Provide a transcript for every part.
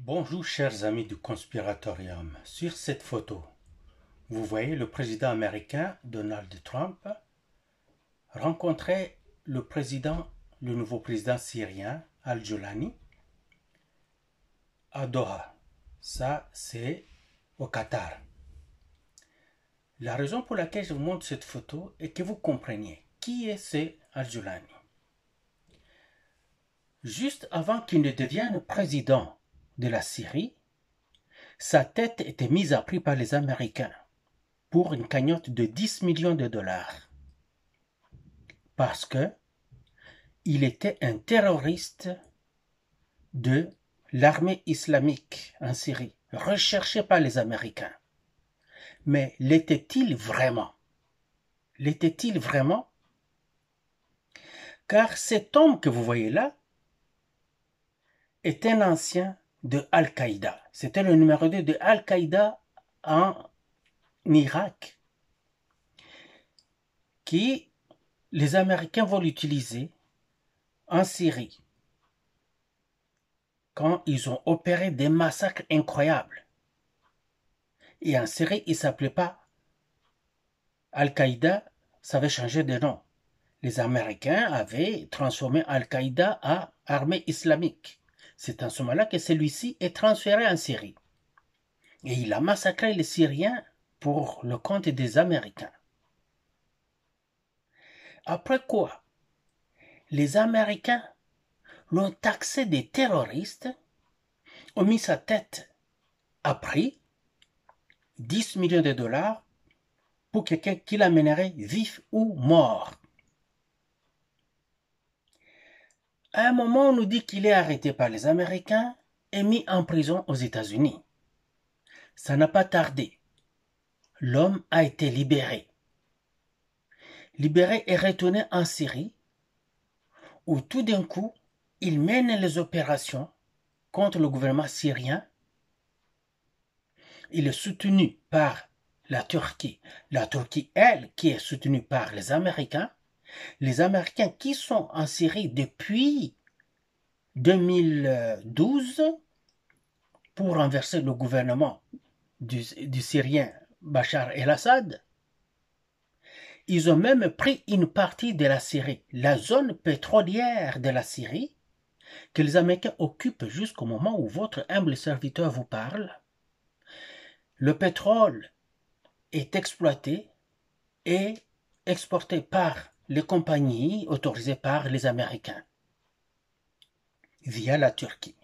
Bonjour chers amis du Conspiratorium. Sur cette photo, vous voyez le président américain Donald Trump rencontrer le nouveau président syrien Al-Jolani à Doha. Ça, c'est au Qatar. La raison pour laquelle je vous montre cette photo est que vous compreniez qui est ce Al-Jolani. Juste avant qu'il ne devienne président de la Syrie, sa tête était mise à prix par les Américains pour une cagnotte de 10 millions de dollars. Parce que il était un terroriste de l'armée islamique en Syrie, recherché par les Américains. Mais l'était-il vraiment? L'était-il vraiment? Car cet homme que vous voyez là est un ancien de Al-Qaïda. C'était le numéro 2 de Al-Qaïda en Irak, qui les Américains vont l'utiliser en Syrie, quand ils ont opéré des massacres incroyables. Et en Syrie, il ne s'appelait pas Al-Qaïda, ça avait changé de nom. Les Américains avaient transformé Al-Qaïda en armée islamique. C'est en ce moment-là que celui-ci est transféré en Syrie. Et il a massacré les Syriens pour le compte des Américains. Après quoi, les Américains l'ont taxé des terroristes, ont mis sa tête à prix, 10 millions de dollars, pour quelqu'un qui l'amènerait vif ou mort. À un moment, on nous dit qu'il est arrêté par les Américains et mis en prison aux États-Unis. Ça n'a pas tardé. L'homme a été libéré. Libéré et retourné en Syrie, où tout d'un coup, il mène les opérations contre le gouvernement syrien. Il est soutenu par la Turquie. La Turquie, elle, qui est soutenue par les Américains. Les Américains qui sont en Syrie depuis 2012 pour renverser le gouvernement du Syrien Bachar el-Assad. Ils ont même pris une partie de la Syrie, la zone pétrolière de la Syrie, que les Américains occupent jusqu'au moment où votre humble serviteur vous parle. Le pétrole est exploité et exporté par les compagnies autorisées par les Américains via la Turquie.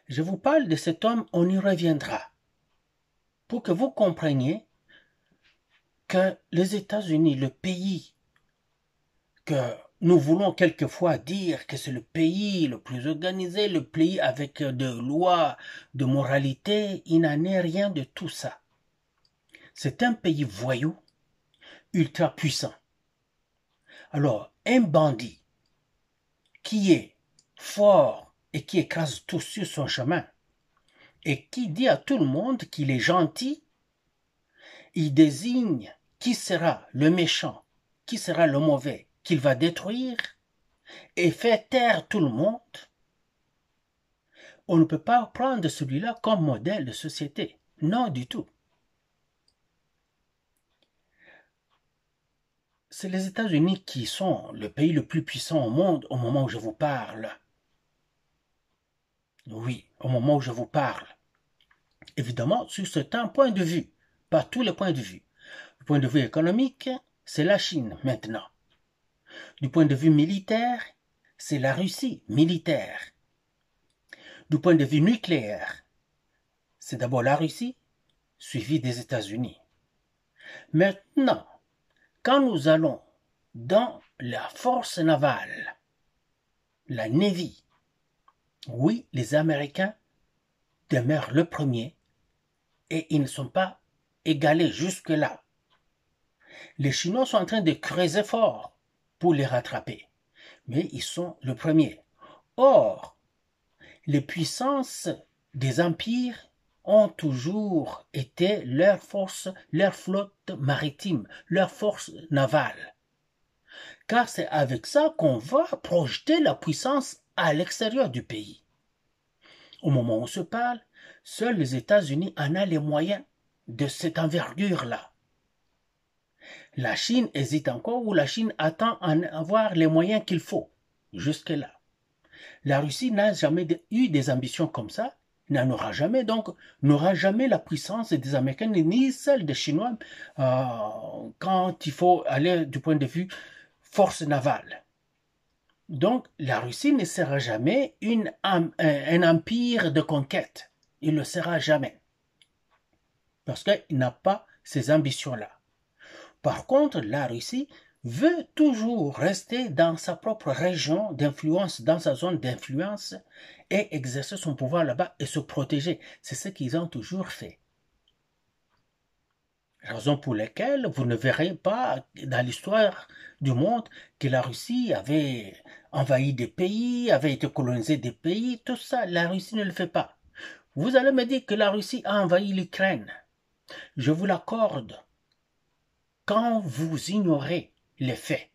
Je vous parle de cet homme, on y reviendra, pour que vous compreniez que les États-Unis, le pays que nous voulons quelquefois dire que c'est le pays le plus organisé, le pays avec de lois, de moralité, il n'en est rien de tout ça. C'est un pays voyou, ultra puissant. Alors, un bandit qui est fort et qui écrase tout sur son chemin et qui dit à tout le monde qu'il est gentil, il désigne qui sera le méchant, qui sera le mauvais, qu'il va détruire et faire taire tout le monde. On ne peut pas prendre celui-là comme modèle de société. Non, du tout. C'est les États-Unis qui sont le pays le plus puissant au monde au moment où je vous parle. Oui, au moment où je vous parle. Évidemment, sur certains points de vue, pas tous les points de vue. Du point de vue économique, c'est la Chine maintenant. Du point de vue militaire, c'est la Russie militaire. Du point de vue nucléaire, c'est d'abord la Russie, suivie des États-Unis. Maintenant, quand nous allons dans la force navale, la Navy, oui, les Américains demeurent le premier et ils ne sont pas égalés jusque-là. Les Chinois sont en train de creuser fort pour les rattraper, mais ils sont le premier. Or, les puissances des empires ont toujours été leur force, leur flotte maritime, leur force navale. Car c'est avec ça qu'on va projeter la puissance à l'extérieur du pays. Au moment où on se parle, seuls les États-Unis en ont les moyens de cette envergure-là. La Chine hésite encore ou la Chine attend en avoir les moyens qu'il faut. Jusque-là. La Russie n'a jamais eu des ambitions comme ça, n'en aura jamais, donc n'aura jamais la puissance des Américains ni celle des Chinois quand il faut aller du point de vue force navale. Donc la Russie ne sera jamais un empire de conquête. Il ne le sera jamais. Parce qu'il n'a pas ces ambitions-là. Par contre, la Russie veut toujours rester dans sa propre région d'influence, dans sa zone d'influence, et exercer son pouvoir là-bas et se protéger. C'est ce qu'ils ont toujours fait. Raison pour laquelle vous ne verrez pas dans l'histoire du monde que la Russie avait envahi des pays, avait été colonisée des pays, tout ça, la Russie ne le fait pas. Vous allez me dire que la Russie a envahi l'Ukraine. Je vous l'accorde quand vous ignorez les faits.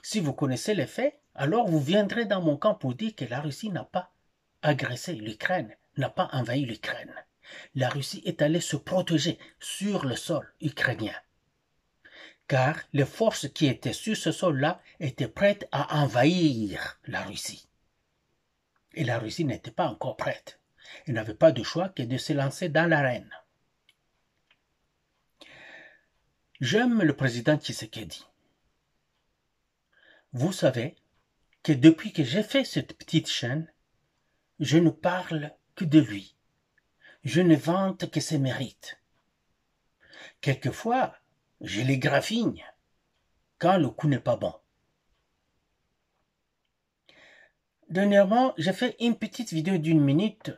Si vous connaissez les faits, alors vous viendrez dans mon camp pour dire que la Russie n'a pas agressé l'Ukraine, n'a pas envahi l'Ukraine. La Russie est allée se protéger sur le sol ukrainien. Car les forces qui étaient sur ce sol-là étaient prêtes à envahir la Russie. Et la Russie n'était pas encore prête. Elle n'avait pas de choix que de se lancer dans l'arène. J'aime le président Tshisekedi. Vous savez que depuis que j'ai fait cette petite chaîne, je ne parle que de lui. Je ne vante que ses mérites. Quelquefois, je les graffigne quand le coup n'est pas bon. Dernièrement, j'ai fait une petite vidéo d'1 minute.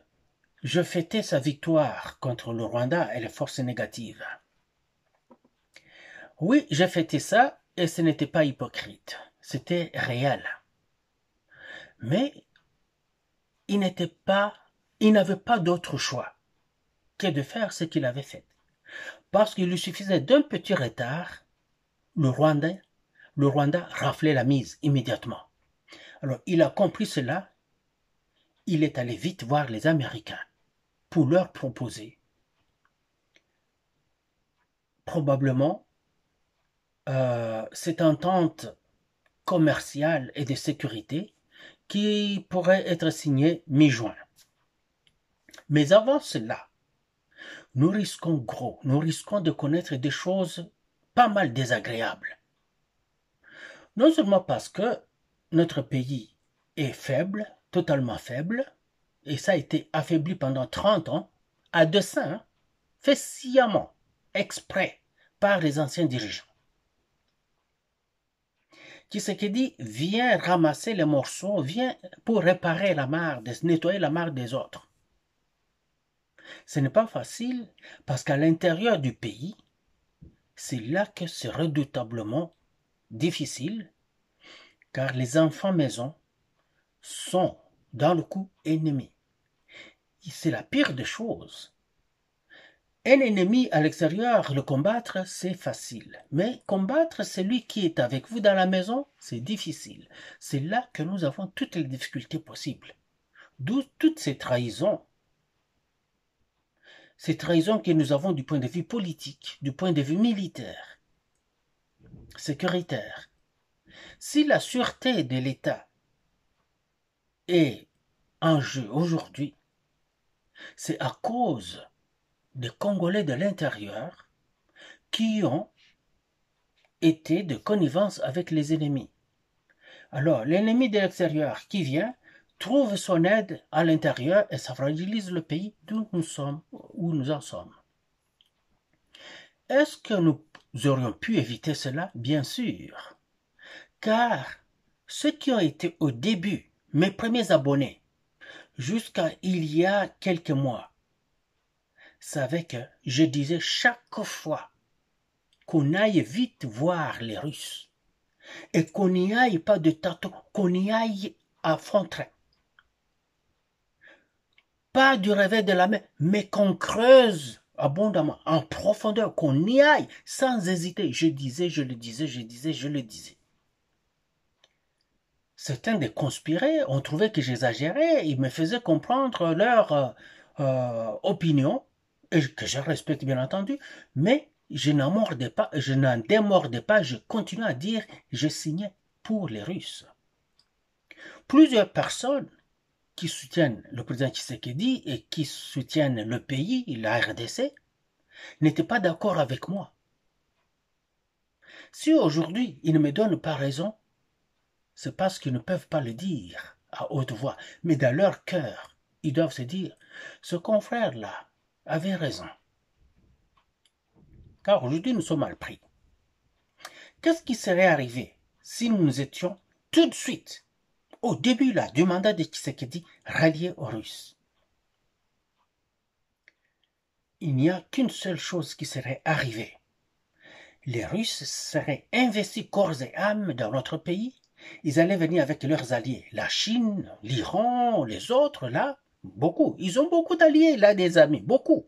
Je fêtais sa victoire contre le Rwanda et les forces négatives. Oui, j'ai fêté ça et ce n'était pas hypocrite. C'était réel. Mais il n'avait pas d'autre choix que de faire ce qu'il avait fait. Parce qu'il lui suffisait d'un petit retard, le Rwanda raflait la mise immédiatement. Alors il a compris cela, il est allé vite voir les Américains pour leur proposer probablement cette entente commerciale et de sécurité qui pourrait être signée mi-juin. Mais avant cela, nous risquons de connaître des choses pas mal désagréables. Non seulement parce que notre pays est faible, totalement faible, et ça a été affaibli pendant 30 ans, à dessein, fait sciemment, exprès, par les anciens dirigeants. Tshisekedi vient ramasser les morceaux, vient pour réparer la mare, nettoyer la mare des autres. Ce n'est pas facile parce qu'à l'intérieur du pays, c'est là que c'est redoutablement difficile, car les enfants maison sont dans le coup ennemi. C'est la pire des choses. Un ennemi à l'extérieur, le combattre, c'est facile. Mais combattre celui qui est avec vous dans la maison, c'est difficile. C'est là que nous avons toutes les difficultés possibles. D'où toutes ces trahisons. Ces trahisons que nous avons du point de vue politique, du point de vue militaire, sécuritaire. Si la sûreté de l'État est en jeu aujourd'hui, c'est à cause des Congolais de l'intérieur qui ont été de connivence avec les ennemis. Alors, l'ennemi de l'extérieur qui vient trouve son aide à l'intérieur et ça fragilise le pays d'où nous sommes, où nous en sommes. Est-ce que nous aurions pu éviter cela? Bien sûr. Car ceux qui ont été au début, mes premiers abonnés, jusqu'à il y a quelques mois, savaient que je disais chaque fois qu'on aille vite voir les Russes et qu'on n'y aille pas de tâton, qu'on y aille à fond train. Pas du réveil de la main, mais qu'on creuse abondamment, en profondeur, qu'on y aille sans hésiter. Je disais, je le disais, je disais, je le disais. certains des conspirés ont trouvé que j'exagérais, ils me faisaient comprendre leur opinion, et que je respecte bien entendu, mais je n'en démordais pas, je continuais à dire, je signais pour les Russes. Plusieurs personnes qui soutiennent le président Tshisekedi et qui soutiennent le pays, la RDC, n'étaient pas d'accord avec moi. Si aujourd'hui ils ne me donnent pas raison, c'est parce qu'ils ne peuvent pas le dire à haute voix, mais dans leur cœur, ils doivent se dire, ce confrère-là avait raison. Car aujourd'hui nous sommes mal pris. Qu'est-ce qui serait arrivé si nous étions tout de suite, au début là, du mandat de Tshisekedi, ralliés aux Russes? Il n'y a qu'une seule chose qui serait arrivée. Les Russes seraient investis corps et âme dans notre pays. Ils allaient venir avec leurs alliés, la Chine, l'Iran, les autres, là, beaucoup. Ils ont beaucoup d'alliés, là, des amis, beaucoup.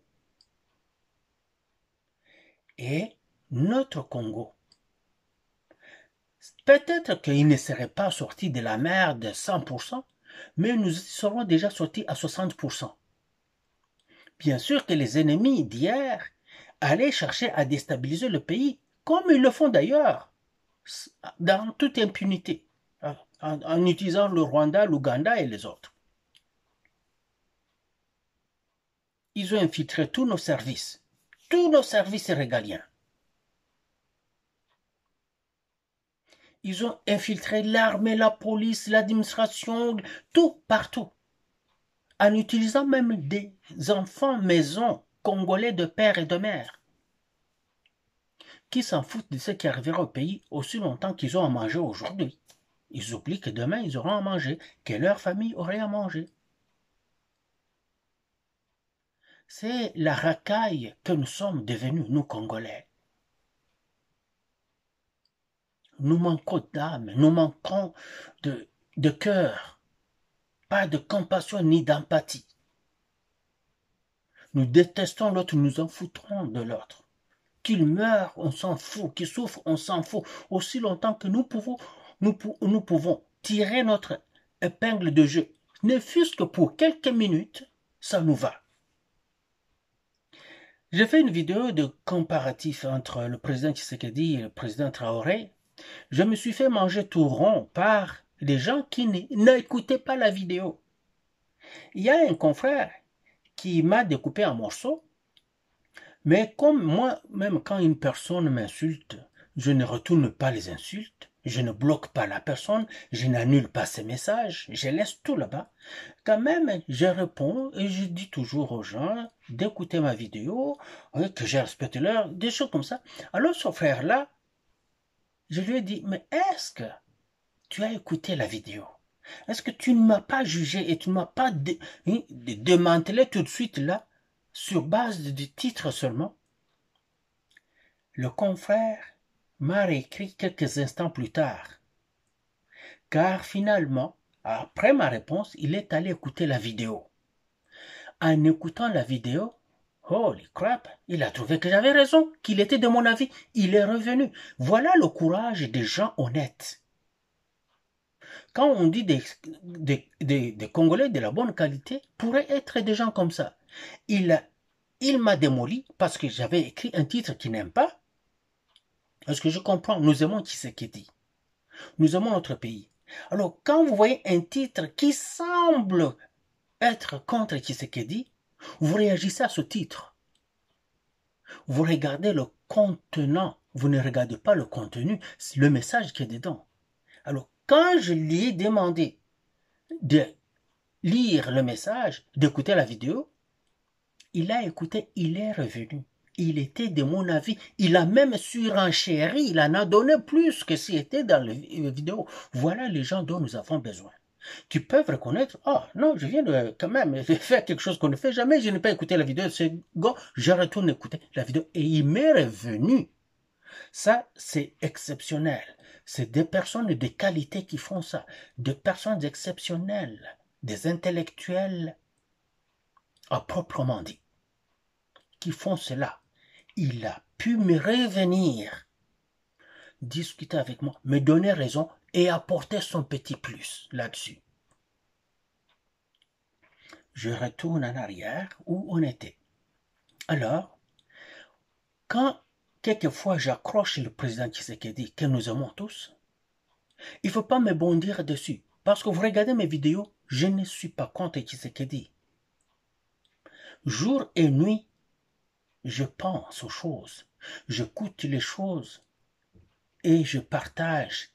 Et notre Congo, peut-être qu'il ne serait pas sorti de la merde 100%, mais nous serons déjà sortis à 60%. Bien sûr que les ennemis d'hier allaient chercher à déstabiliser le pays, comme ils le font d'ailleurs, dans toute impunité, en utilisant le Rwanda, l'Ouganda et les autres. Ils ont infiltré tous nos services régaliens. Ils ont infiltré l'armée, la police, l'administration, tout, partout. En utilisant même des enfants maison congolais de père et de mère, qui s'en foutent de ce qui arrivera au pays aussi longtemps qu'ils ont à manger aujourd'hui. Ils oublient que demain ils auront à manger, que leur famille aurait à manger. C'est la racaille que nous sommes devenus, nous Congolais. Nous manquons d'âme, nous manquons de cœur, pas de compassion ni d'empathie. Nous détestons l'autre, nous en foutrons de l'autre. Qu'il meure, on s'en fout. Qu'il souffre, on s'en fout. Aussi longtemps que nous pouvons tirer notre épingle de jeu, ne fût-ce que pour quelques minutes, ça nous va. J'ai fait une vidéo de comparatif entre le président Tshisekedi et le président Traoré. Je me suis fait manger tout rond par des gens qui n'écoutaient pas la vidéo. Il y a un confrère qui m'a découpé en morceaux, mais comme moi, même quand une personne m'insulte, je ne retourne pas les insultes, je ne bloque pas la personne, je n'annule pas ses messages, je laisse tout là-bas. Quand même, je réponds et je dis toujours aux gens d'écouter ma vidéo, que je respecte l'heure, des choses comme ça. Alors ce frère-là, je lui ai dit, mais est-ce que tu as écouté la vidéo? Est-ce que tu ne m'as pas jugé et tu ne m'as pas démantelé tout de suite là, sur base du titre seulement? Le confrère m'a réécrit quelques instants plus tard, car finalement, après ma réponse, il est allé écouter la vidéo. En écoutant la vidéo, holy crap, il a trouvé que j'avais raison, qu'il était de mon avis, il est revenu. Voilà le courage des gens honnêtes. Quand on dit des Congolais de la bonne qualité, pourraient être des gens comme ça. Il m'a démoli parce que j'avais écrit un titre qu'il n'aime pas. Parce que je comprends, nous aimons Tshisekedi. Nous aimons notre pays. Alors, quand vous voyez un titre qui semble être contre Tshisekedi, vous réagissez à ce titre. Vous regardez le contenant, vous ne regardez pas le contenu, c'est le message qui est dedans. Alors, quand je lui ai demandé de lire le message, d'écouter la vidéo, il a écouté, il est revenu. Il était de mon avis. Il a même surenchéri, il en a donné plus que s'il était dans la vidéo. Voilà les gens dont nous avons besoin. Qui peuvent reconnaître, oh non, je viens de quand même faire quelque chose qu'on ne fait jamais, je n'ai pas écouté la vidéo de ce gars, je retourne écouter la vidéo et il m'est revenu. Ça, c'est exceptionnel. C'est des personnes de qualité qui font ça. Des personnes exceptionnelles. Des intellectuels à proprement dit. Qui font cela. Il a pu me revenir. Discuter avec moi. Me donner raison et apporter son petit plus là-dessus. Je retourne en arrière où on était. Alors, quand quelquefois j'accroche le président Tshisekedi, que nous aimons tous, il ne faut pas me bondir dessus. Parce que vous regardez mes vidéos, je ne suis pas contre Tshisekedi. Jour et nuit, je pense aux choses, j'écoute les choses et je partage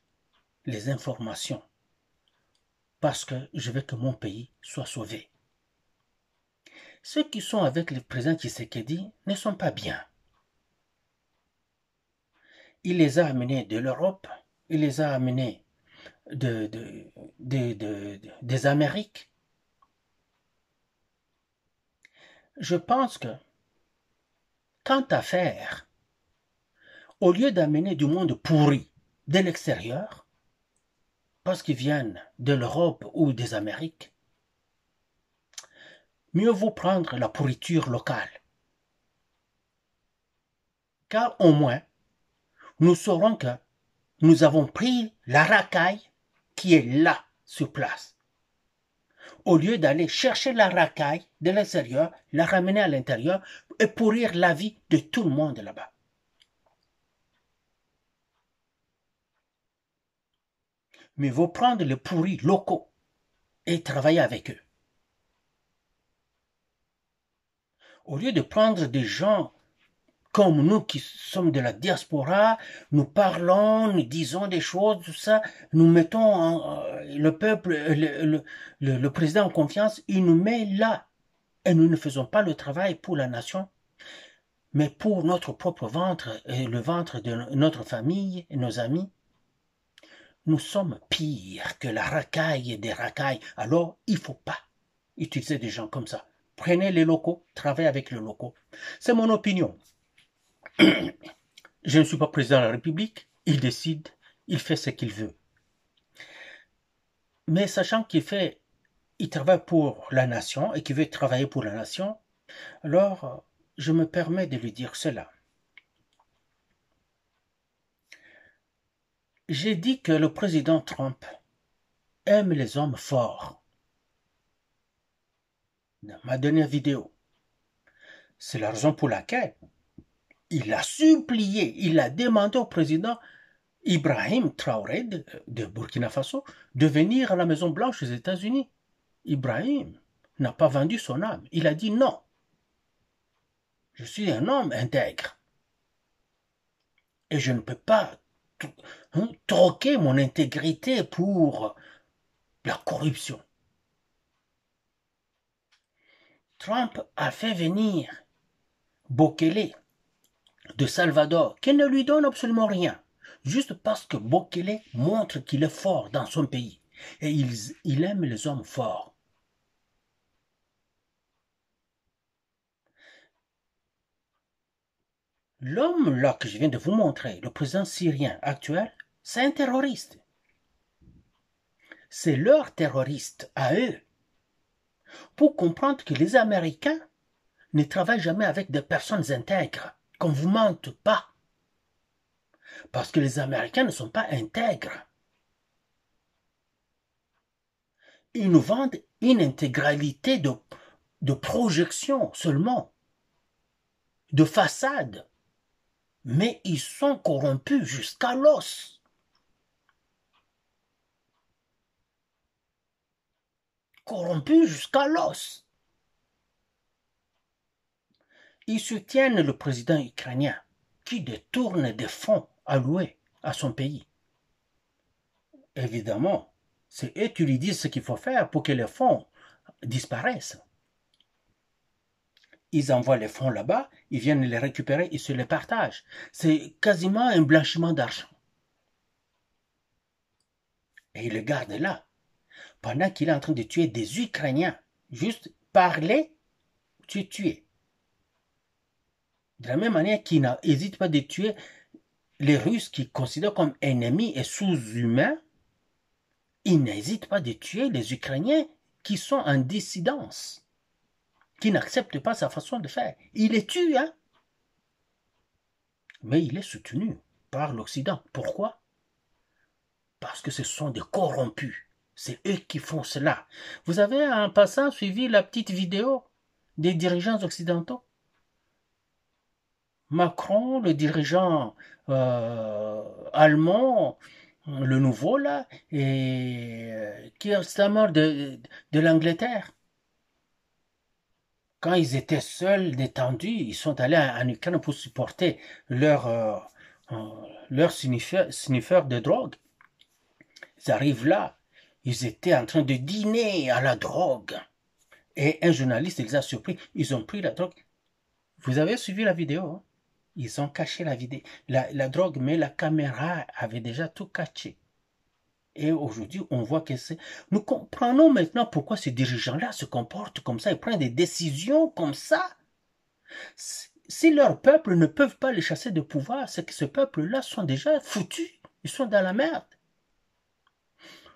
les informations parce que je veux que mon pays soit sauvé. Ceux qui sont avec le président Tshisekedi ne sont pas bien. Il les a amenés de l'Europe, il les a amenés des Amériques. Je pense que, quant à faire, au lieu d'amener du monde pourri de l'extérieur, parce qu'ils viennent de l'Europe ou des Amériques, mieux vaut prendre la pourriture locale. Car au moins, nous saurons que nous avons pris la racaille qui est là, sur place. Au lieu d'aller chercher la racaille de l'extérieur, la ramener à l'intérieur et pourrir la vie de tout le monde là-bas. Mais il faut prendre les pourris locaux et travailler avec eux. Au lieu de prendre des gens comme nous qui sommes de la diaspora, nous parlons, nous disons des choses, tout ça, nous mettons le peuple, le président en confiance, il nous met là. Et nous ne faisons pas le travail pour la nation, mais pour notre propre ventre et le ventre de notre famille et nos amis. Nous sommes pires que la racaille des racailles. Alors, il ne faut pas utiliser des gens comme ça. Prenez les locaux, travaillez avec les locaux. C'est mon opinion. Je ne suis pas président de la République. Il décide, il fait ce qu'il veut. Mais sachant il travaille pour la nation et qu'il veut travailler pour la nation, alors je me permets de lui dire cela. J'ai dit que le président Trump aime les hommes forts. Dans ma dernière vidéo. C'est la raison pour laquelle il a supplié, il a demandé au président Ibrahim Traoré de Burkina Faso de venir à la Maison Blanche aux États-Unis. Ibrahim n'a pas vendu son âme. Il a dit non. Je suis un homme intègre. Et je ne peux pas troquer mon intégrité pour la corruption. Trump a fait venir Bukele de Salvador, qui ne lui donne absolument rien, juste parce que Bukele montre qu'il est fort dans son pays. Et il aime les hommes forts. L'homme là que je viens de vous montrer, le président syrien actuel, c'est un terroriste. C'est leur terroriste à eux. Pour comprendre que les Américains ne travaillent jamais avec des personnes intègres, qu'on ne vous mente pas. Parce que les Américains ne sont pas intègres. Ils nous vendent une intégralité de projection seulement, de façade. Mais ils sont corrompus jusqu'à l'os. Corrompus jusqu'à l'os. Ils soutiennent le président ukrainien qui détourne des fonds alloués à son pays. Évidemment, c'est eux qui lui disent ce qu'il faut faire pour que les fonds disparaissent. Ils envoient les fonds là-bas, ils viennent les récupérer, ils se les partagent. C'est quasiment un blanchiment d'argent. Et ils le gardent là, pendant qu'il est en train de tuer des Ukrainiens. Juste parler, tuer. De la même manière qu'il n'hésite pas de tuer les Russes qu'ils considèrent comme ennemis et sous-humains, il n'hésite pas de tuer les Ukrainiens qui sont en dissidence, qui n'acceptent pas sa façon de faire. Il les tue, hein? Mais il est soutenu par l'Occident. Pourquoi? parce que ce sont des corrompus. C'est eux qui font cela. Vous avez en passant suivi la petite vidéo des dirigeants occidentaux? Macron, le dirigeant allemand, le nouveau là, et Keir Starmer de l'Angleterre. Quand ils étaient seuls, détendus, ils sont allés en Ukraine pour supporter leur sniffer de drogue. Ils arrivent là, ils étaient en train de dîner à la drogue. Et un journaliste les a surpris, ils ont pris la drogue. Vous avez suivi la vidéo, hein? Ils ont caché la vidéo, la drogue, mais la caméra avait déjà tout caché. Et aujourd'hui, on voit que c'est... Nous comprenons maintenant pourquoi ces dirigeants-là se comportent comme ça, ils prennent des décisions comme ça. Si leur peuple ne peuvent pas les chasser de pouvoir, c'est que ce peuple-là sont déjà foutus. Ils sont dans la merde.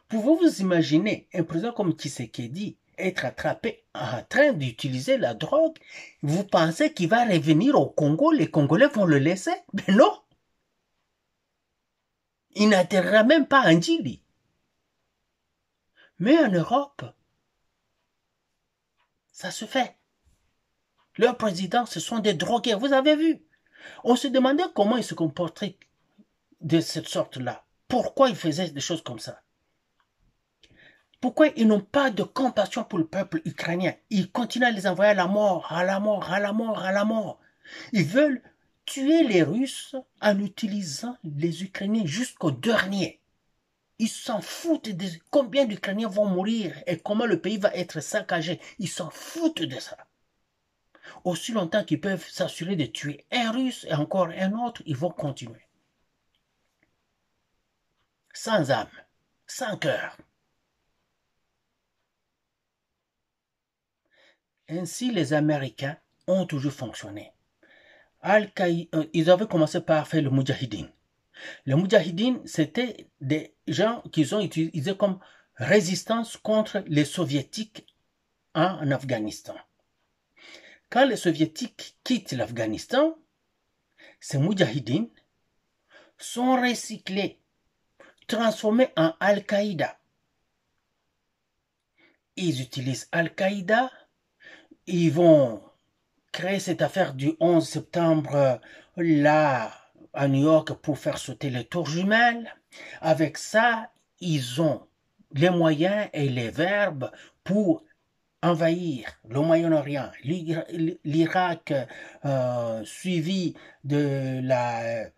Pouvez-vous imaginer un président comme Tshisekedi être attrapé en train d'utiliser la drogue? Vous pensez qu'il va revenir au Congo? Les Congolais vont le laisser? Mais non! Il n'atterrira même pas en Djili. Mais en Europe, ça se fait. Leurs présidents, ce sont des drogués. Vous avez vu? On se demandait comment ils se comportaient de cette sorte-là. Pourquoi ils faisaient des choses comme ça? Pourquoi ils n'ont pas de compassion pour le peuple ukrainien? Ils continuent à les envoyer à la mort, à la mort, à la mort, à la mort. Ils veulent tuer les Russes en utilisant les Ukrainiens jusqu'au dernier. Ils s'en foutent de combien d'Ukrainiens vont mourir et comment le pays va être saccagé. Ils s'en foutent de ça. Aussi longtemps qu'ils peuvent s'assurer de tuer un Russe et encore un autre, ils vont continuer. Sans âme, sans cœur. Ainsi, les Américains ont toujours fonctionné. Ils avaient commencé par faire le Moudjahidine. Le Moudjahidine, c'était des gens qu'ils ont utilisés comme résistance contre les Soviétiques en Afghanistan. Quand les Soviétiques quittent l'Afghanistan, ces Moudjahidines sont recyclés, transformés en Al-Qaïda. Ils utilisent Al-Qaïda, ils vont créer cette affaire du 11 septembre là à New York pour faire sauter les tours jumelles. Avec ça, ils ont les moyens et les verbes pour envahir le Moyen-Orient, l'Irak, suivi de la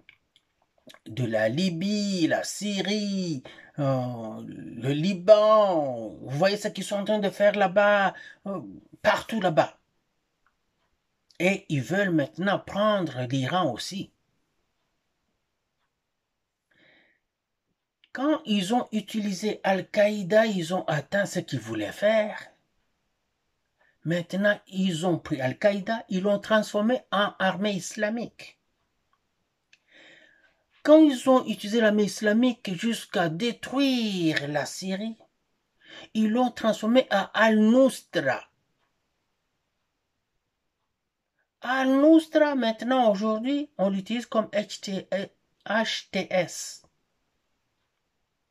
Libye, la Syrie, le Liban. Vous voyez ce qu'ils sont en train de faire là-bas, partout là-bas. Et ils veulent maintenant prendre l'Iran aussi. Quand ils ont utilisé Al-Qaïda, ils ont atteint ce qu'ils voulaient faire. Maintenant, ils ont pris Al-Qaïda, ils l'ont transformé en armée islamique. Quand ils ont utilisé l'armée islamique jusqu'à détruire la Syrie, ils l'ont transformé en Al-Nusra. Al-Nusra, maintenant, aujourd'hui, on l'utilise comme HTS.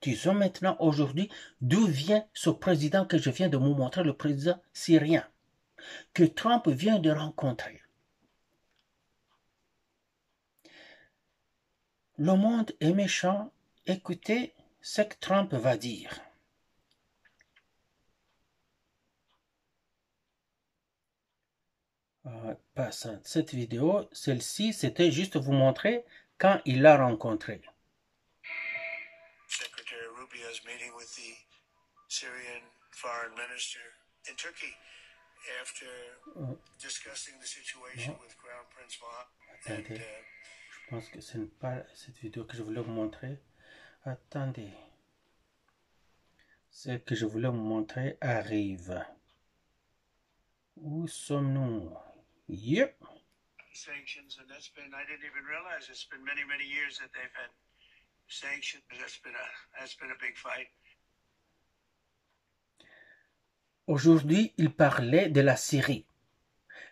Disons maintenant, aujourd'hui, d'où vient ce président que je viens de vous montrer, le président syrien, que Trump vient de rencontrer. Le monde est méchant. Écoutez ce que Trump va dire. Passant cette vidéo, celle-ci, c'était juste vous montrer quand il l'a rencontré. Secretary Rubio's meeting with the Syrian foreign minister in Turkey after discussing the situation with Crown Prince Mohammed. Attendez, je pense que ce n'est pas cette vidéo que je voulais vous montrer. Attendez. Ce que je voulais vous montrer arrive. Où sommes-nous? Yep. Sanctions, and that's been, I didn't even realize it's been many, many years that they've had sanctions. That's been a big fight. Aujourd'hui, il parlait de la Syrie.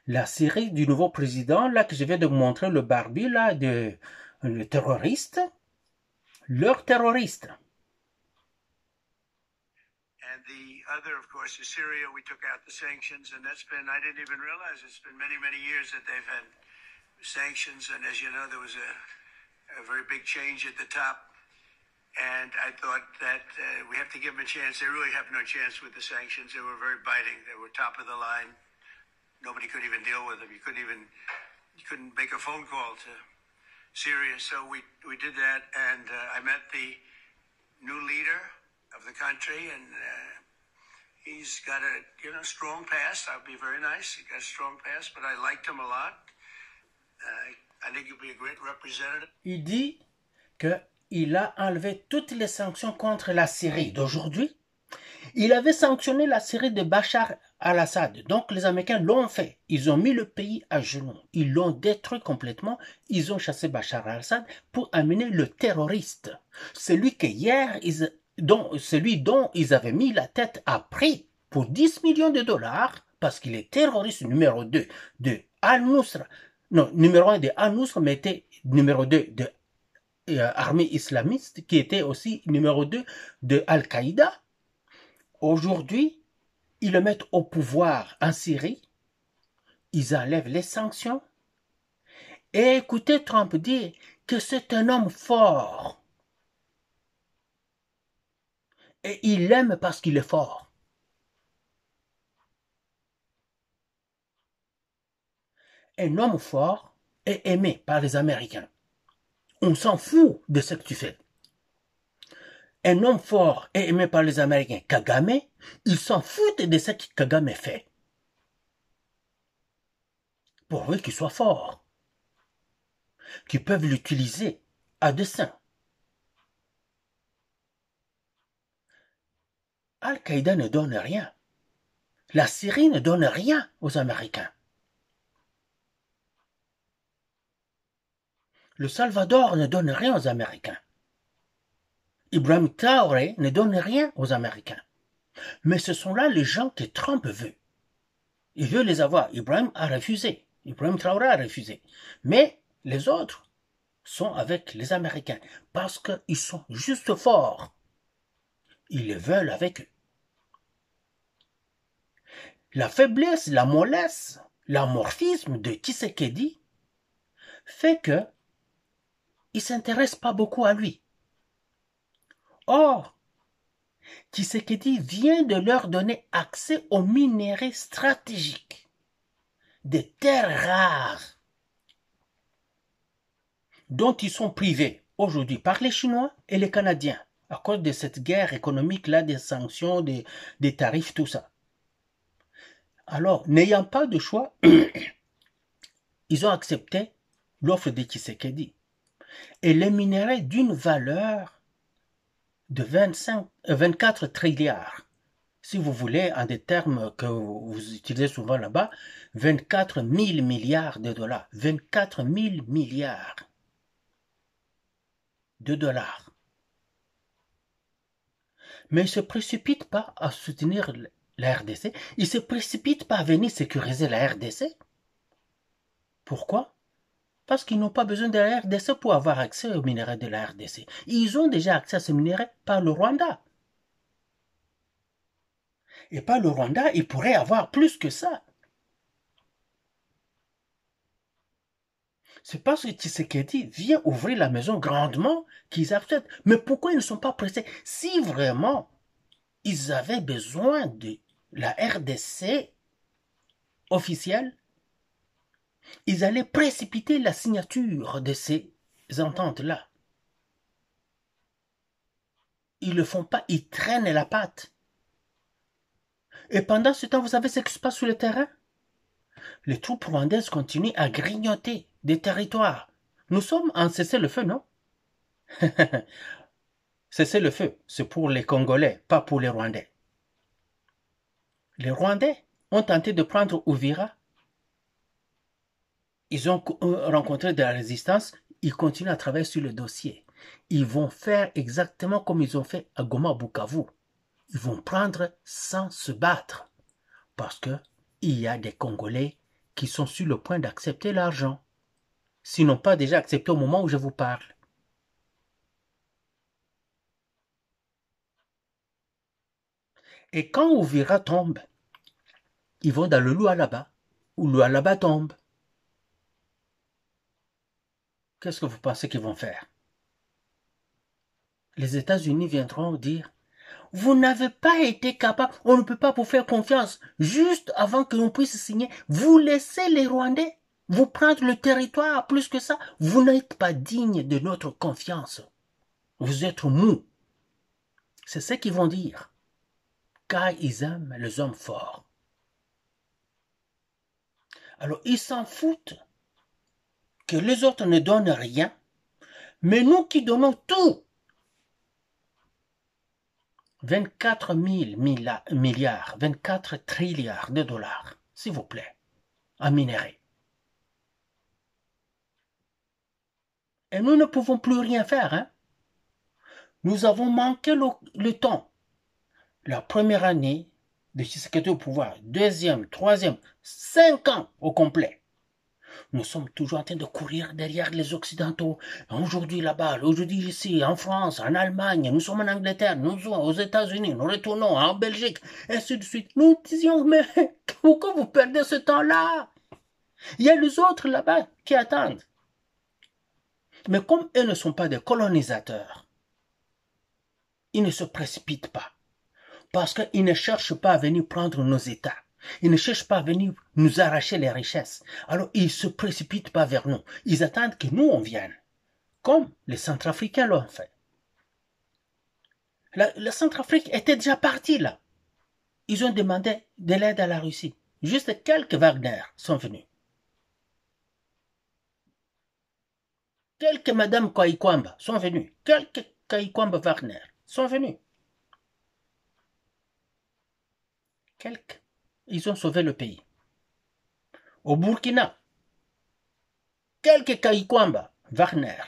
La Syrie du nouveau président, là, que je viens de vous montrer, le barbu, là, le terroriste. Leur terroriste. the other, of course, is Syria. We took out the sanctions, and that's been, I didn't even realize it's been many, many years that they've had sanctions. And as you know, there was a very big change at the top. And I thought that we have to give them a chance. They really have no chance with the sanctions. They were very biting. They were top of the line. Nobody could even deal with them. You couldn't make a phone call to Syria. So we did that, and I met the new leader of the country, and he's got a strong past. I'll be very nice. He got a strong past, but I liked him a lot. I think he'll be a great representative. Il dit qu'il a enlevé toutes les sanctions contre la Syrie d'aujourd'hui. Il avait sanctionné la Syrie de Bachar al-Assad. Donc les Américains l'ont fait. Ils ont mis le pays à genoux. Ils l'ont détruit complètement. Ils ont chassé Bachar al-Assad pour amener le terroriste. Celui dont ils avaient mis la tête à prix pour 10 millions de dollars parce qu'il est terroriste numéro 2 de Al-Nusra. Non, numéro 1 de Al-Nusra, mais était numéro 2 de armée islamiste, qui était aussi numéro 2 de Al-Qaïda. Aujourd'hui, ils le mettent au pouvoir en Syrie. Ils enlèvent les sanctions. Et écoutez Trump dire que c'est un homme fort. Et il l'aime parce qu'il est fort. Un homme fort est aimé par les Américains. On s'en fout de ce que tu fais. Un homme fort est aimé par les Américains. Kagame, ils s'en foutent de ce que Kagame fait. Pourvu qu'il soit fort. Qu'ils peuvent l'utiliser à dessein. Al-Qaïda ne donne rien. La Syrie ne donne rien aux Américains. Le Salvador ne donne rien aux Américains. Ibrahim Traoré ne donne rien aux Américains. Mais ce sont là les gens que Trump veut. Il veut les avoir. Ibrahim a refusé. Ibrahim Traoré a refusé. Mais les autres sont avec les Américains parce qu'ils sont juste forts. Ils les veulent avec eux. La faiblesse, la mollesse, l'amorphisme de Tshisekedi fait que il ne s'intéresse pas beaucoup à lui. Or, Tshisekedi vient de leur donner accès aux minerais stratégiques, des terres rares, dont ils sont privés aujourd'hui par les Chinois et les Canadiens, à cause de cette guerre économique-là, des sanctions, des tarifs, tout ça. Alors, n'ayant pas de choix, ils ont accepté l'offre de Tshisekedi. Et les minerais d'une valeur de 24 trilliards. Si vous voulez, en des termes que vous utilisez souvent là-bas, 24 000 milliards de dollars. 24 000 milliards de dollars. Mais ils ne se précipitent pas à soutenir la RDC. Ils ne se précipitent pas à venir sécuriser la RDC. Pourquoi? Parce qu'ils n'ont pas besoin de la RDC pour avoir accès aux minerais de la RDC. Ils ont déjà accès à ces minerais par le Rwanda. Et par le Rwanda, ils pourraient avoir plus que ça. C'est parce que Tshisekedi vient ouvrir la maison grandement qu'ils acceptent. Mais pourquoi ils ne sont pas pressés? Si vraiment ils avaient besoin de la RDC officielle, ils allaient précipiter la signature de ces ententes-là. Ils ne le font pas, ils traînent la patte. Et pendant ce temps, vous savez ce qui se passe sur le terrain? Les troupes rwandaises continuent à grignoter des territoires. Nous sommes en cessez-le-feu, non? Cessez-le-feu, c'est pour les Congolais, pas pour les Rwandais. Les Rwandais ont tenté de prendre Uvira. Ils ont rencontré de la résistance, ils continuent à travailler sur le dossier. Ils vont faire exactement comme ils ont fait à Goma Bukavu. Ils vont prendre sans se battre. Parce qu'il y a des Congolais qui sont sur le point d'accepter l'argent. S'ils n'ont pas déjà accepté au moment où je vous parle. Et quand Ouvira tombe, ils vont dans le Lualaba, où Lualaba tombe. Qu'est-ce que vous pensez qu'ils vont faire? Les États-Unis viendront dire, vous n'avez pas été capable, on ne peut pas vous faire confiance. Juste avant que l'on puisse signer, vous laissez les Rwandais vous prendre le territoire plus que ça. Vous n'êtes pas digne de notre confiance. Vous êtes mou. C'est ce qu'ils vont dire. Car ils aiment les hommes forts. Alors, ils s'en foutent que les autres ne donnent rien, mais nous qui donnons tout, 24 000 milliards, 24 trilliards de dollars, s'il vous plaît, en minerais. Et nous ne pouvons plus rien faire. Hein? Nous avons manqué le temps. La première année de Tshisekedi au pouvoir, deuxième, troisième, 5 ans au complet. Nous sommes toujours en train de courir derrière les Occidentaux. Aujourd'hui là-bas, aujourd'hui ici, en France, en Allemagne, nous sommes en Angleterre, nous sommes aux États-Unis, nous retournons en Belgique, ainsi de suite. Nous disions, mais pourquoi vous perdez ce temps-là? Il y a les autres là-bas qui attendent. Mais comme eux ne sont pas des colonisateurs, ils ne se précipitent pas. Parce qu'ils ne cherchent pas à venir prendre nos États. Ils ne cherchent pas à venir nous arracher les richesses. Alors, ils ne se précipitent pas vers nous. Ils attendent que nous, on vienne. Comme les Centrafricains l'ont fait. La Centrafrique était déjà partie là. Ils ont demandé de l'aide à la Russie. Juste quelques Wagner sont venus. Quelques Madame Kaikwamba sont venus. Quelques Kaikwamba Wagner sont venus. Quelques. Ils ont sauvé le pays. Au Burkina, quelques Kaikwamba Wagner.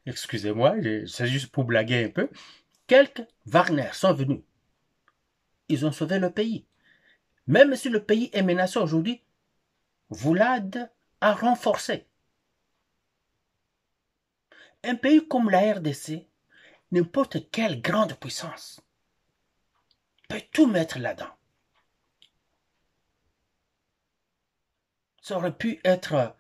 Excusez-moi, c'est juste pour blaguer un peu. Quelques Wagner sont venus. Ils ont sauvé le pays. Même si le pays est menacé aujourd'hui, Vlad a renforcé. Un pays comme la RDC, n'importe quelle grande puissance, peut tout mettre là-dedans. Ça aurait pu être...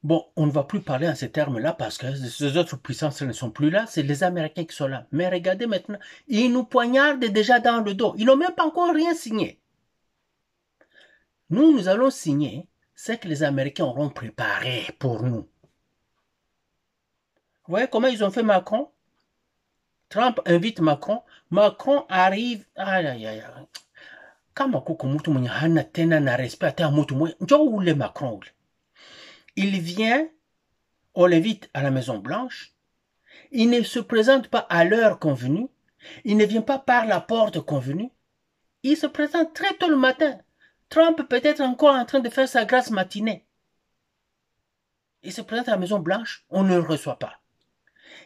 Bon, on ne va plus parler en ces termes-là parce que ces autres puissances ne sont plus là, c'est les Américains qui sont là. Mais regardez maintenant, ils nous poignardent déjà dans le dos. Ils n'ont même pas encore rien signé. Nous allons signer ce que les Américains auront préparé pour nous. Vous voyez comment ils ont fait Macron? Trump invite Macron. Macron arrive... Aïe, aïe, aïe. Kama kuko mutu mwenye hana tena na respect ata mutu mwenye. Njo ule Macron ule. Il vient, on l'invite à la Maison Blanche. Il ne se présente pas à l'heure convenue. Il ne vient pas par la porte convenue. Il se présente très tôt le matin. Trump peut-être encore en train de faire sa grasse matinée. Il se présente à la Maison Blanche, on ne le reçoit pas.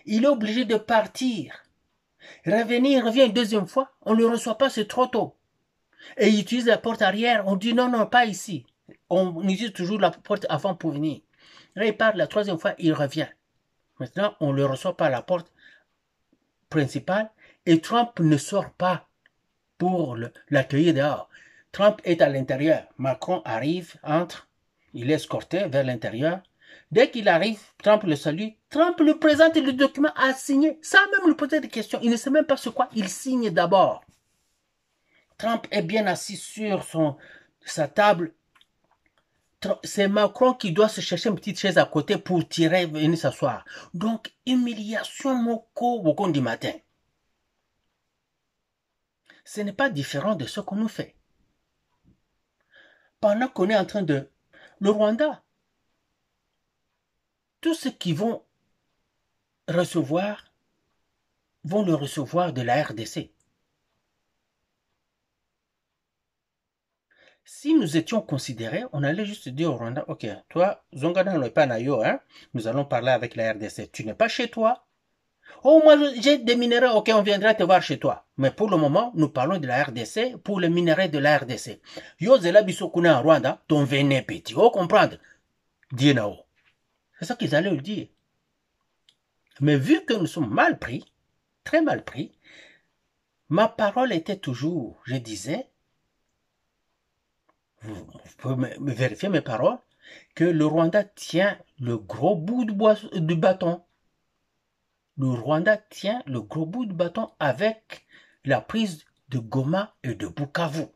Il est obligé de partir. Revenir, il revient une deuxième fois, on ne le reçoit pas, c'est trop tôt. Et il utilise la porte arrière, on dit non, non, pas ici. On utilise toujours la porte avant pour venir. Là, il part la troisième fois, il revient. Maintenant, on ne le reçoit pas à la porte principale et Trump ne sort pas pour l'accueillir dehors. Trump est à l'intérieur. Macron arrive, entre, il est escorté vers l'intérieur. Dès qu'il arrive, Trump le salue. Trump lui présente le document à signer, sans même lui poser des questions. Il ne sait même pas sur quoi il signe d'abord. Trump est bien assis sur sa table. C'est Macron qui doit se chercher une petite chaise à côté pour tirer, venir s'asseoir. Donc, humiliation beaucoup du matin. Ce n'est pas différent de ce qu'on nous fait. Pendant qu'on est en train de... Le Rwanda, tous ceux qui vont le recevoir de la RDC. Si nous étions considérés, on allait juste dire au Rwanda, ok, toi, Zongana n'est pas nayo, hein, nous allons parler avec la RDC. Tu n'es pas chez toi. Oh, moi, j'ai des minerais, ok, on viendra te voir chez toi. Mais pour le moment, nous parlons de la RDC pour les minerais de la RDC. Yo, zela bisokuna en Rwanda, ton venin petit. Oh, comprendre. Dienao. C'est ça qu'ils allaient le dire. Mais vu que nous sommes mal pris, très mal pris, Ma parole était toujours, je disais, vous pouvez me vérifier mes paroles, que le Rwanda tient le gros bout du bâton. Le Rwanda tient le gros bout du bâton avec la prise de Goma et de Bukavu.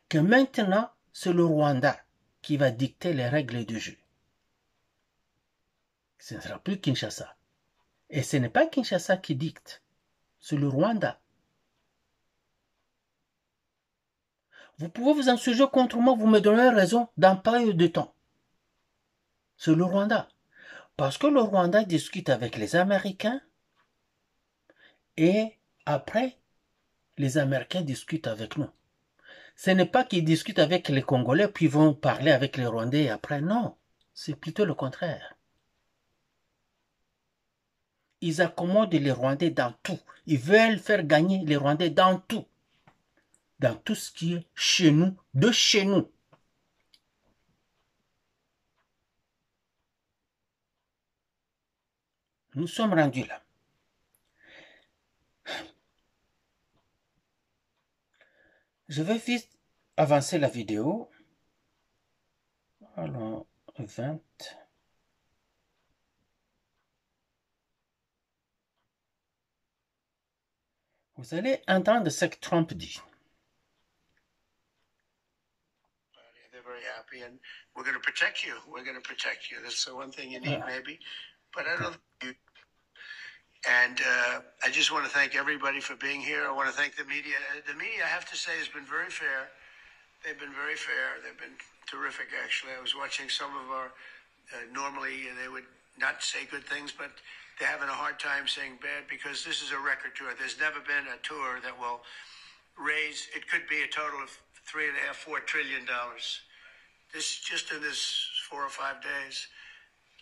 Que maintenant, c'est le Rwanda qui va dicter les règles du jeu. Ce ne sera plus Kinshasa. Et ce n'est pas Kinshasa qui dicte, c'est le Rwanda. Vous pouvez vous insurger contre moi, vous me donnez raison dans pas eu de temps. C'est le Rwanda. Parce que le Rwanda discute avec les Américains et après, les Américains discutent avec nous. Ce n'est pas qu'ils discutent avec les Congolais puis vont parler avec les Rwandais et après, non. C'est plutôt le contraire. Ils accommodent les Rwandais dans tout. Ils veulent faire gagner les Rwandais dans tout. Dans tout ce qui est chez nous, de chez nous. Nous sommes rendus là. Je vais vite avancer la vidéo. Alors, 20. Vous allez entendre ce que Trump dit. They're very happy, and we're going to protect you. We're going to protect you. That's the one thing you need, maybe. But I don't think you. And I just want to thank everybody for being here. I want to thank the media. The media, I have to say, has been very fair. They've been very fair. They've been terrific, actually. I was watching some of our, normally they would not say good things, but they're having a hard time saying bad because this is a record tour. There's never been a tour that will raise, it could be a total of $3.5, $4 trillion. This just in this 4 or 5 days.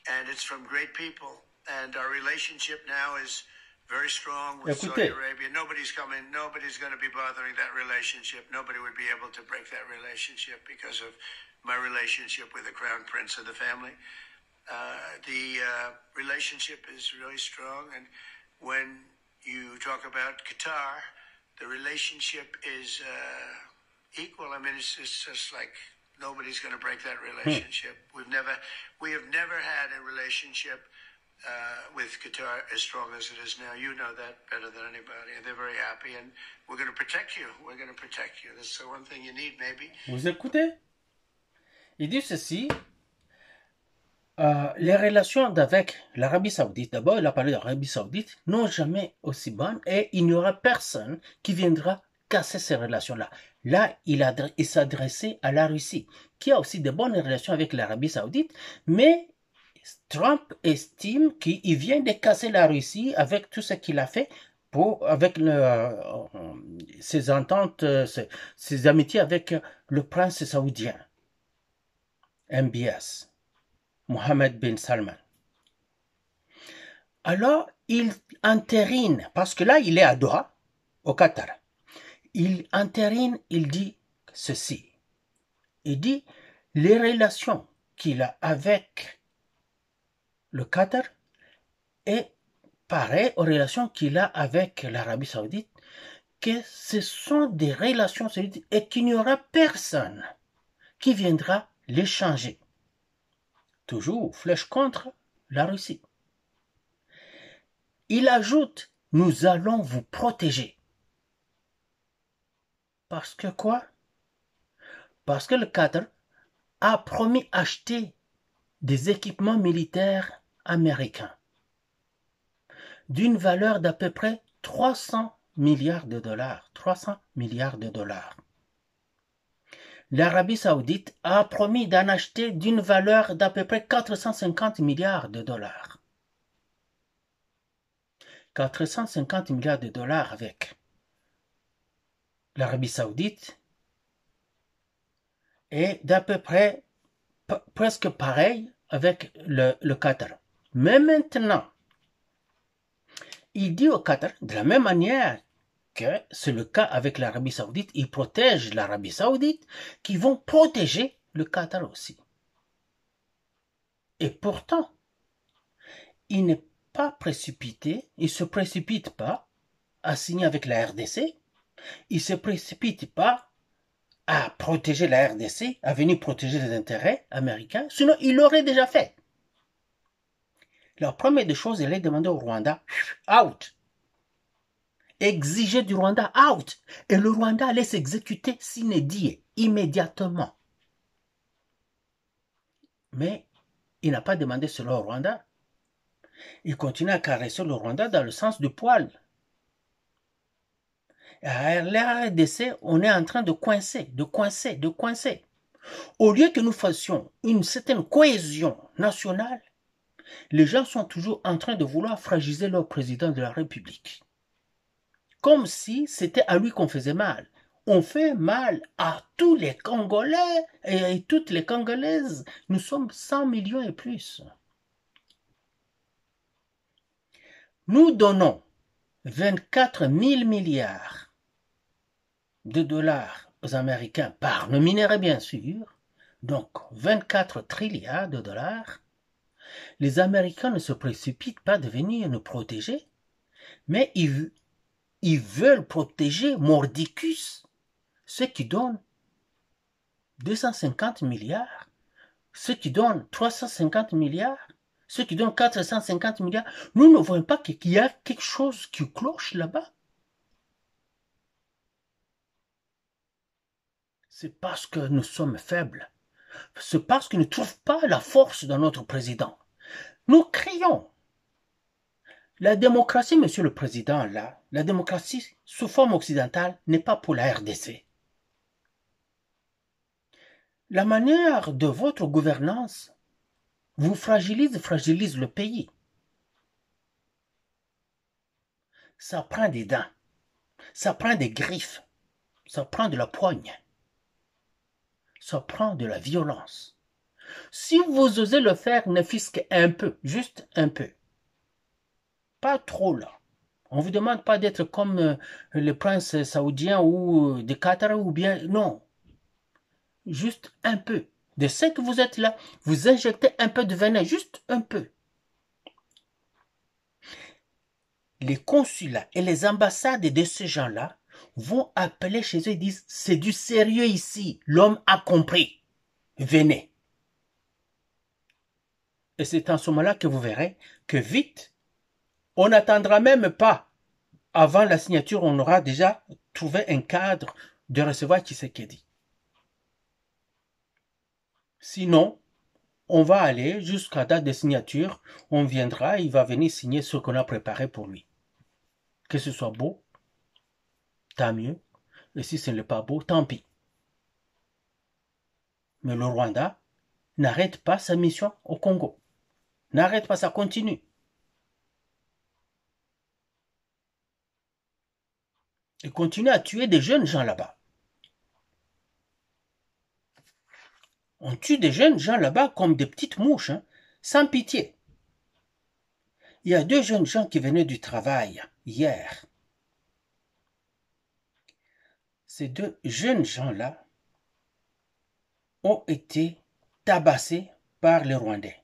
And it's from great people. And our relationship now is very strong with Saudi Arabia. Nobody's going to be bothering that relationship. Nobody would be able to break that relationship because of my relationship with the Crown Prince of the family. The relationship is really strong. And when you talk about Qatar, the relationship is equal. I mean, it's just like nobody's going to break that relationship. We have never had a relationship with Qatar as strong as it is now. You know that better than anybody. And they're very happy. And we're going to protect you. We're going to protect you. That's the one thing you need, maybe. Vous écoutez? Il dit ceci. Les relations avec l'Arabie Saoudite, d'abord il a parlé de l'Arabie Saoudite, n'ont jamais aussi bonnes et il n'y aura personne qui viendra casser ces relations-là. Là, il s'adressait à la Russie, qui a aussi de bonnes relations avec l'Arabie Saoudite, mais Trump estime qu'il vient de casser la Russie avec tout ce qu'il a fait avec ses ententes, ses amitiés avec le prince saoudien, MBS. Mohammed bin Salman. Alors, il entérine, parce que là, il est à Doha, au Qatar. Il entérine, il dit ceci. Il dit, les relations qu'il a avec le Qatar est pareil aux relations qu'il a avec l'Arabie Saoudite, que ce sont des relations saudites et qu'il n'y aura personne qui viendra les changer. Toujours flèche contre la Russie. Il ajoute, nous allons vous protéger. Parce que quoi? Parce que le Qatar a promis acheter des équipements militaires américains d'une valeur d'à peu près 300 milliards de dollars. 300 milliards de dollars. L'Arabie Saoudite a promis d'en acheter d'une valeur d'à peu près 450 milliards de dollars. 450 milliards de dollars avec l'Arabie Saoudite et d'à peu près presque pareil avec le Qatar. Mais maintenant, il dit au Qatar, de la même manière que c'est le cas avec l'Arabie Saoudite, ils protègent l'Arabie Saoudite, qui vont protéger le Qatar aussi. Et pourtant, il n'est pas précipité, il ne se précipite pas à signer avec la RDC, il ne se précipite pas à protéger la RDC, à venir protéger les intérêts américains, sinon il l'aurait déjà fait. La première des choses, elle est demandée au Rwanda, out. Exiger du Rwanda, out. Et le Rwanda allait s'exécuter sine die, immédiatement. Mais il n'a pas demandé cela au Rwanda. Il continue à caresser le Rwanda dans le sens du poil. Et à la RDC, on est en train de coincer. Au lieu que nous fassions une certaine cohésion nationale, les gens sont toujours en train de vouloir fragiliser leur président de la République. Comme si c'était à lui qu'on faisait mal. On fait mal à tous les Congolais et toutes les Congolaises. Nous sommes 100 millions et plus. Nous donnons 24 000 milliards de dollars aux Américains par le minerai, bien sûr. Donc, 24 trilliards de dollars. Les Américains ne se précipitent pas de venir nous protéger, mais ils veulent protéger Mordicus, ceux qui donnent 250 milliards, ceux qui donnent 350 milliards, ceux qui donnent 450 milliards. Nous ne voyons pas qu'il y a quelque chose qui cloche là-bas. C'est parce que nous sommes faibles. C'est parce qu'ils ne trouvent pas la force dans notre président. Nous crions. La démocratie, monsieur le président, là, la démocratie sous forme occidentale n'est pas pour la RDC. La manière de votre gouvernance vous fragilise le pays. Ça prend des dents, ça prend des griffes, ça prend de la poigne, ça prend de la violence. Si vous osez le faire, ne fût-ce qu'un peu, juste un peu. Pas trop là. On ne vous demande pas d'être comme le prince saoudien ou de Qatar ou bien... Non. Juste un peu. De ce que vous êtes là, vous injectez un peu de venin, juste un peu. Les consulats et les ambassades de ces gens-là vont appeler chez eux et disent, c'est du sérieux ici, l'homme a compris. Venez. Et c'est en ce moment-là que vous verrez que vite, on n'attendra même pas. Avant la signature, on aura déjà trouvé un cadre de recevoir Tshisekedi. Sinon, on va aller jusqu'à la date de signature, on viendra, il va venir signer ce qu'on a préparé pour lui. Que ce soit beau, tant mieux, et si ce n'est pas beau, tant pis. Mais le Rwanda n'arrête pas sa mission au Congo. N'arrête pas, ça continue. Il continue à tuer des jeunes gens là-bas. On tue des jeunes gens là-bas comme des petites mouches, hein, sans pitié. Il y a 2 jeunes gens qui venaient du travail hier. Ces 2 jeunes gens-là ont été tabassés par les Rwandais.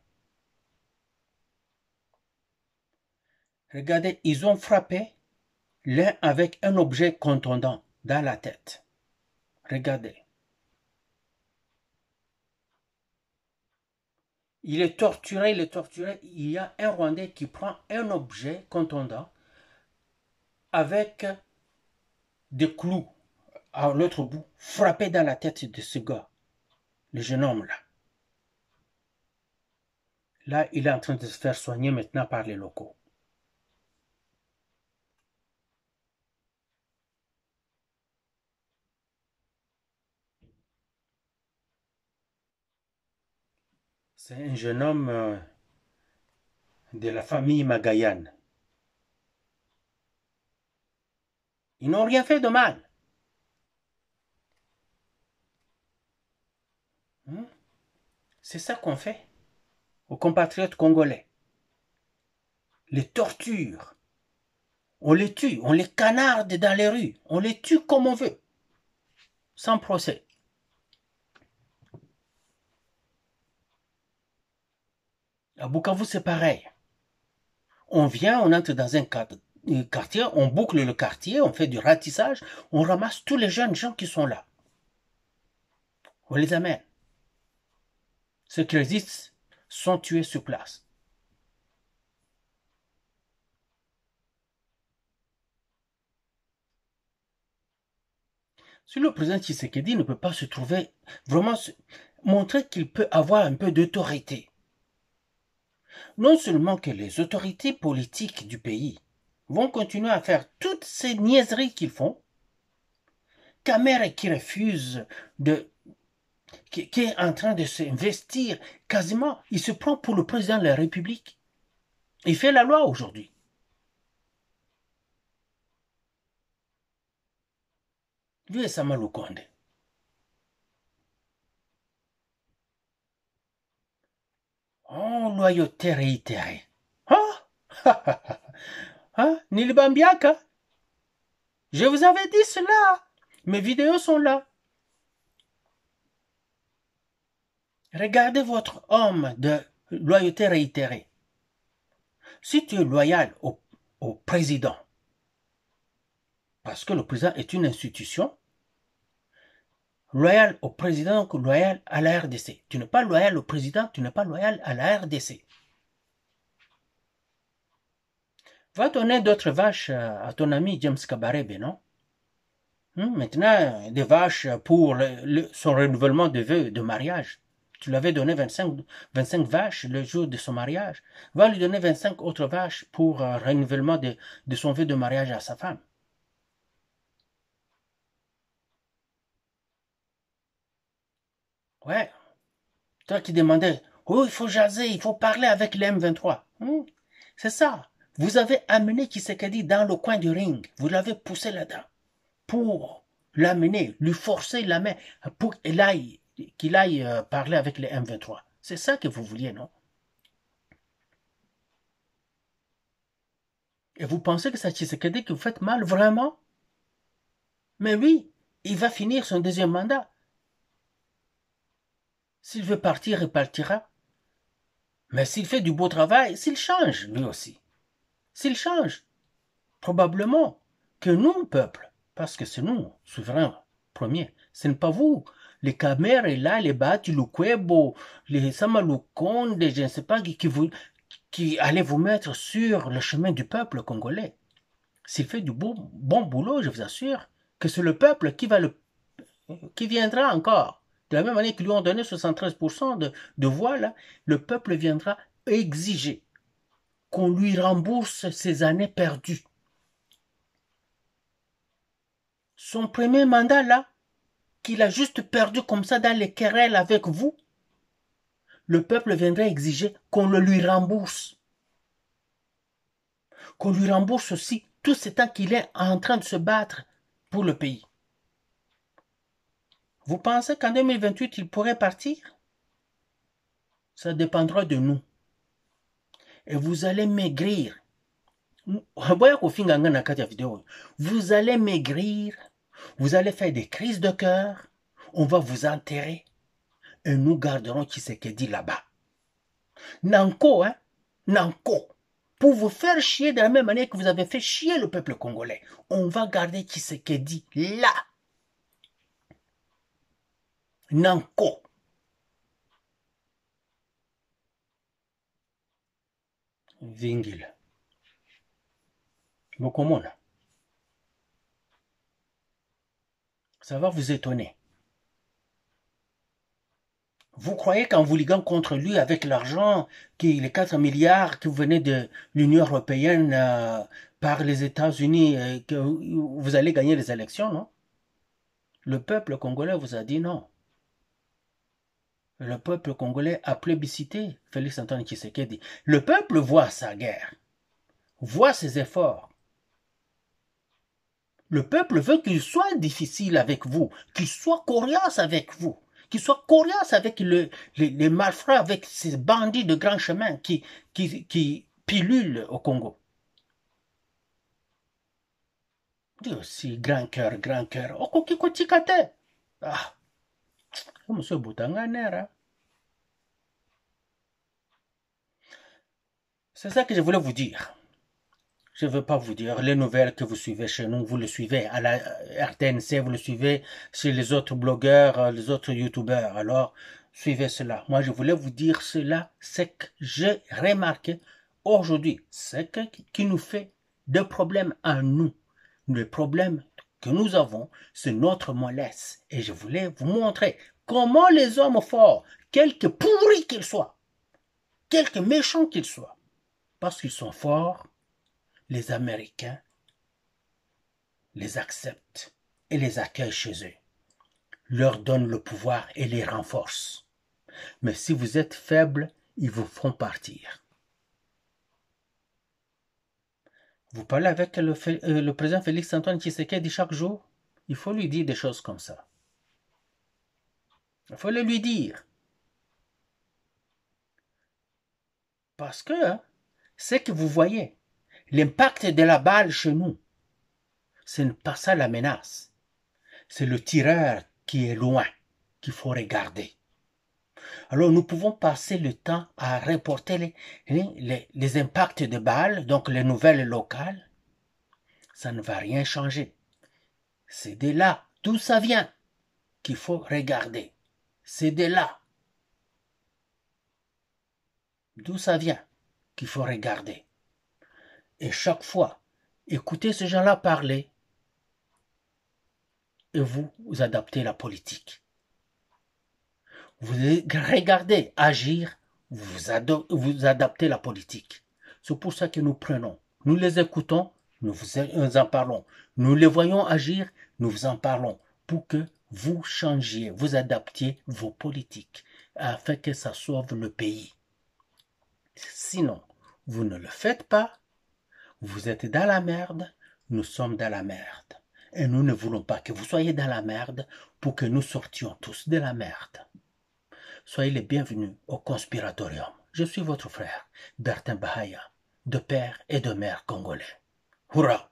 Regardez, ils ont frappé l'un avec un objet contondant dans la tête. Regardez. Il est torturé. Il y a un Rwandais qui prend un objet contondant avec des clous à l'autre bout, frappé dans la tête de ce gars, le jeune homme là. Là, il est en train de se faire soigner maintenant par les locaux. C'est un jeune homme de la famille Magayan. Ils n'ont rien fait de mal. C'est ça qu'on fait aux compatriotes congolais. Les tortures. On les tue, on les canarde dans les rues. On les tue comme on veut. Sans procès. À Bukavu, c'est pareil. On vient, on entre dans un cadre quartier, on boucle le quartier, on fait du ratissage, on ramasse tous les jeunes gens qui sont là. On les amène. Ceux qui résistent sont tués sur place. Si le président Tshisekedi ne peut pas se trouver, vraiment montrer qu'il peut avoir un peu d'autorité, non seulement que les autorités politiques du pays vont continuer à faire toutes ces niaiseries qu'ils font, Kamer qui refuse qui est en train de s'investir quasiment, il se prend pour le président de la République. Il fait la loi aujourd'hui. Lui et Sama Lukonde. Oh, loyauté réitérée. Ah, ah, Nilibambiaka. Je vous avais dit cela. Mes vidéos sont là. Regardez votre homme de loyauté réitérée. Si tu es loyal au président, parce que le président est une institution, loyal au président que loyal à la RDC. Tu n'es pas loyal au président, tu n'es pas loyal à la RDC. Va donner d'autres vaches à ton ami James Kabarebe, non? Maintenant, des vaches pour son renouvellement de vœux de mariage. Tu lui avais donné 25 vaches le jour de son mariage. Va lui donner 25 autres vaches pour renouvellement de son vœu de mariage à sa femme. Ouais. Toi qui demandais, oh, il faut jaser, il faut parler avec les M23. C'est ça. Vous avez amené Tshisekedi dans le coin du ring. Vous l'avez poussé là-dedans. Pour l'amener, lui forcer la main, pour qu'il aille parler avec les M23. C'est ça que vous vouliez, non? Et vous pensez que c'est Tshisekedi que vous faites mal, vraiment? Mais oui, il va finir son deuxième mandat. S'il veut partir, il partira. Mais s'il fait du beau travail, s'il change, lui aussi. S'il change, probablement que nous, peuple, parce que c'est nous, souverains premiers, ce n'est pas vous. Les Khmer et là, les Bati, le Kwebo, les Samalukonde, je ne sais pas qui allez vous mettre sur le chemin du peuple congolais. S'il fait du bon boulot, je vous assure que c'est le peuple qui viendra encore. De la même manière qu'ils lui ont donné 73% de voix, là, le peuple viendra exiger qu'on lui rembourse ses années perdues. Son premier mandat, là, qu'il a juste perdu comme ça dans les querelles avec vous, le peuple viendrait exiger qu'on le lui rembourse. Qu'on lui rembourse aussi tout ce temps qu'il est en train de se battre pour le pays. Vous pensez qu'en 2028, il pourrait partir? Ça dépendra de nous. Et vous allez maigrir. Vous allez maigrir. Vous allez faire des crises de cœur. On va vous enterrer. Et nous garderons Tshisekedi là-bas. Nanko, hein? Nanko. Pour vous faire chier de la même manière que vous avez fait chier le peuple congolais. On va garder Tshisekedi là. Nanko. Vingil. Mokomona. Ça va vous étonner. Vous croyez qu'en vous liguant contre lui avec l'argent, les 4 milliards que vous venez de l'Union européenne par les États-Unis, que vous allez gagner les élections, non? Le peuple congolais vous a dit non. Le peuple congolais a plébiscité Félix Antoine Tshisekedi. Le peuple voit sa guerre, voit ses efforts. Le peuple veut qu'il soit difficile avec vous, qu'il soit coriace avec vous, qu'il soit coriace avec les malfrats, avec ces bandits de grand chemin qui pilulent au Congo. Dis aussi, grand cœur, grand cœur. Okokikotikate. Ah, monsieur Boutanganera. C'est ça que je voulais vous dire. Je ne veux pas vous dire les nouvelles que vous suivez chez nous, vous le suivez à la RTNC, vous le suivez chez les autres blogueurs, les autres youtubeurs. Alors, suivez cela. Moi, je voulais vous dire cela, c'est que j'ai remarqué aujourd'hui, c'est qui nous fait des problèmes à nous. Le problème que nous avons, c'est notre mollesse. Et je voulais vous montrer comment les hommes forts, quelque pourris qu'ils soient, quelque méchants qu'ils soient, parce qu'ils sont forts, les Américains les acceptent et les accueillent chez eux, leur donnent le pouvoir et les renforcent. Mais si vous êtes faible, ils vous font partir. Vous parlez avec le président Félix Antoine Tshisekedi chaque jour, il faut lui dire des choses comme ça. Il faut le lui dire. Parce que c'est que vous voyez, l'impact de la balle chez nous, ce n'est pas ça la menace. C'est le tireur qui est loin qu'il faut regarder. Alors nous pouvons passer le temps à reporter les impacts de balles, donc les nouvelles locales. Ça ne va rien changer. C'est de là, d'où ça vient, qu'il faut regarder. C'est de là, d'où ça vient, qu'il faut regarder. Et chaque fois, écoutez ces gens-là parler et vous adaptez la politique. Vous regardez agir, vous adaptez la politique. C'est pour ça que nous prenons. Nous les écoutons, nous vous en parlons. Nous les voyons agir, nous vous en parlons. Pour que vous changiez, vous adaptiez vos politiques afin que ça sauve le pays. Sinon, vous ne le faites pas, vous êtes dans la merde, nous sommes dans la merde. Et nous ne voulons pas que vous soyez dans la merde pour que nous sortions tous de la merde. Soyez les bienvenus au Conspiratorium. Je suis votre frère, Bertin Bahaya, de père et de mère congolais. Hurrah!